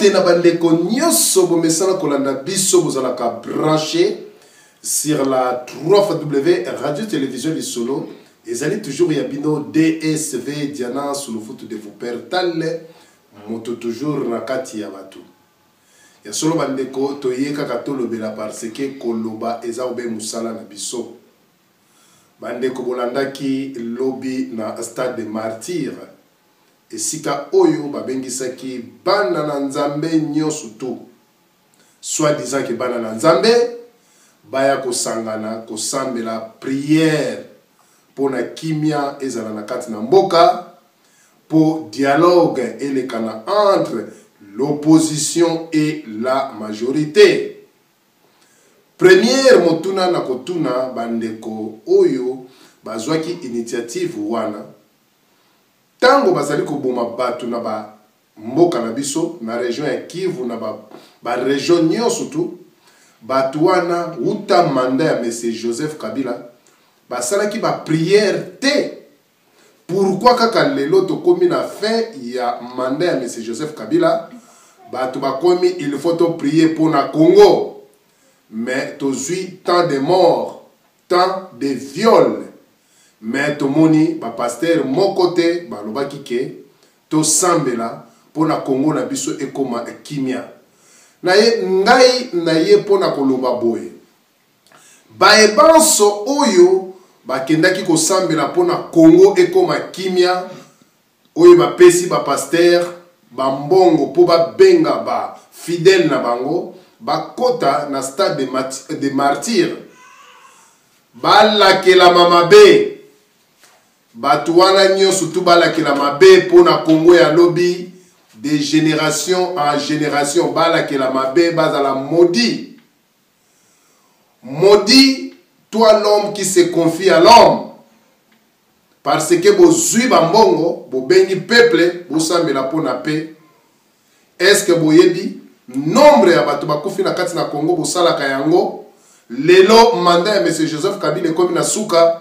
Mbote na bandeko nyoso bomesana kolanda biso bozalaka branché sur la 3W Radio Télévision du Solo. Ils allaient toujours yabino DSV Diana sous le foot de vos pères tal moto toujours nakati ya batu. Ya solo bandeko toyeka katolo bela parce que koloba eza obe musala na biso. Bandeko bolandaki lobby na stade de martyr. Esika oyo babengisaki bana na nzambe nyoso tu. Soit disant que bana na nzambe baya kosangana kosambela prière pour na kimia ezala na kati na mboka pour dialogue elekana entre l'opposition et la majorité. Première motuna na kotuna bandeko oyo bazwaki initiative wana tango bazali koboma batu na ba mboka na biso na région ya Kivu na ba région nyonso tu batu wana uta manda ya monsieur Joseph Kabila basalaki ba prière te. Pourquoi kaka lelo to komi na fin ya manda ya monsieur Joseph Kabila batu bakomi il faut to prier pour na Congo, mais to zui tant de morts, tant de viols. Mais to moni ba pasteur mon côté ba lobaki ke to sambela pona Congo na biso ekoma kimia. Na ye ngai na ye pona koloba boye. Ba ebanso oyo ba kendaki ko sambela pona Congo ekoma kimia oyo ba pesi ba pasteur ba mbongo po ba benga ba fidèle na bango ba kota na stade de martyr. Ba la ke la mama be batu wana nyonso tu balakela mabe pona Congo ya lobi de génération en génération balakela mabe bazala maudit. Maudit toi l'homme qui se confie à l'homme parce que bozui bambongo bobengi peuple bosambela pona paix. Est-ce que boyebi nombre ya batu bakufi na kati na Congo bosalaka yango lelo mandat ya monsieur Joseph Kabila komi na suka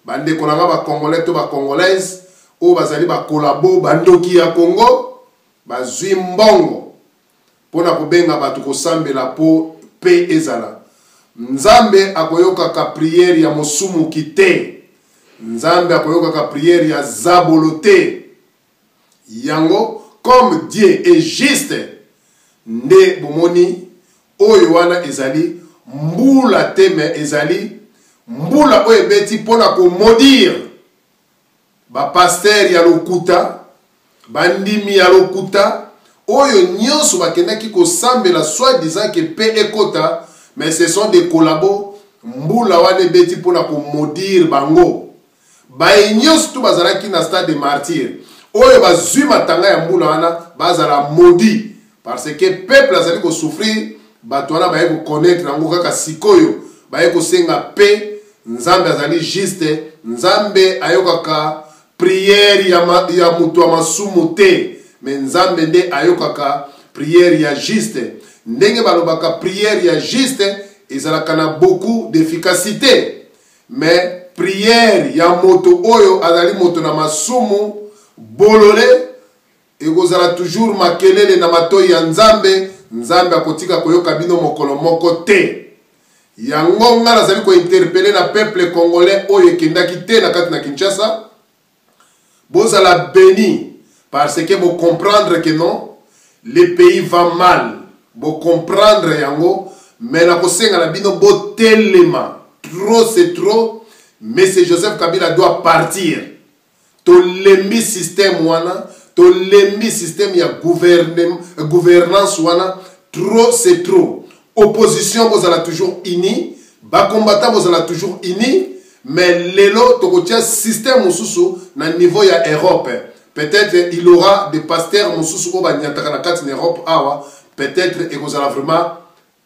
bande konanga ba congolais to ba congolaise o bazali ba kolabo bandoki ya Congo bazwi mbongo pona kobenga batu kosambela po pe ezala. Nzambe akoyoka ka prière ya mosumu kite, nzambe akoyoka ka prière ya zabolote yango comme Dieu est juste nde bomoni oyo wana ezali mbula teme ezali mbula oyo beti pona ko maudire ba pasteur ya lokuta bandimi ya lokuta oyo nyonso bakendaki ko sambela soit disant que pe ekota, mais ce sont des collabos mbula wana beti pona ko maudire bango ba nyonso tu bazalaki na stade de martyr oyo bazwi matanga ya mbula wana bazala maudit parce que peuple azali ko souffrir bato wana baye ko connaître nango kaka sikoyo baye ko senga pe. Nzambe azali juste, nzambe ayokaka prière ya mutu amasumu te, mais nzambe nde ayokaka prière ya juste. Ndenge balobaka prière ya juste ezalaka na beaucoup d'efficacité, mais prière ya moto oyo azali moto na masumu bolole ekozala toujours makelele na matoi ya nzambe. Nzambe akotika koyoka bino mokolo moko te. Yango nga nazali ko interpeller na peuple congolais oyo kendaki te na kati na Kinshasa bozala béni parce que vous comprendre que non le pays va mal vous comprendre yango mais na kosenga na bino bo telema trop c'est trop. Monsieur Joseph Kabila doit partir to lembi système wana to lembi système ya gouvernance wana trop c'est trop. Opposition vous allez toujours unis, bas combattants vous allez toujours unis, mais l'élo tokotia système mususu na niveau ya Europe. Peut-être il aura des pasteurs mususu ko banyataka na kati na Europe awa, peut-être et vous allez vraiment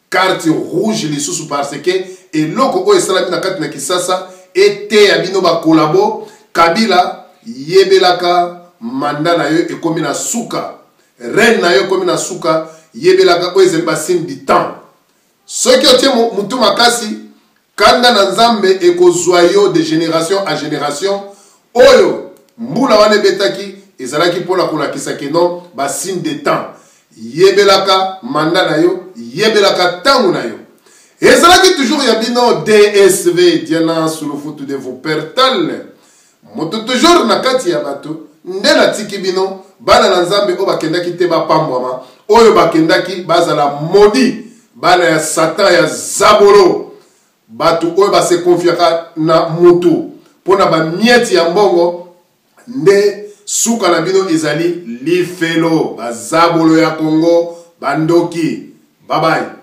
carte rouge les susu parce que et loko o esalami na kati na Kisasa ete ya bino ba collabo Kabila yebelaka manda na yo ekomi na suka, reine na yo ekomi na suka yebelaka o ezali ba signe du temps. Ce qui est mutu makasi kanda na nzambe ekozwayo de génération à génération oyo mbula wane betaki ezalaki pona kolakisa ke non ba signe de temps yebelaka manda na yo, yebelaka tangu na yo. Et cela qui toujours yabino DSV Diana sous le foot de vos pertales. Moto toujours na kati ya bato ndela tiki bino bana na nzambe o bakendaki te ba pambwama oyo bakendaki bazala modi bana ya satan ya zabolo bato oyo ba se confiaka na mutu pona ba mieti ya mbongo nde suka na bino ezali lifelo ba zabolo ya Congo bandoki bye bye.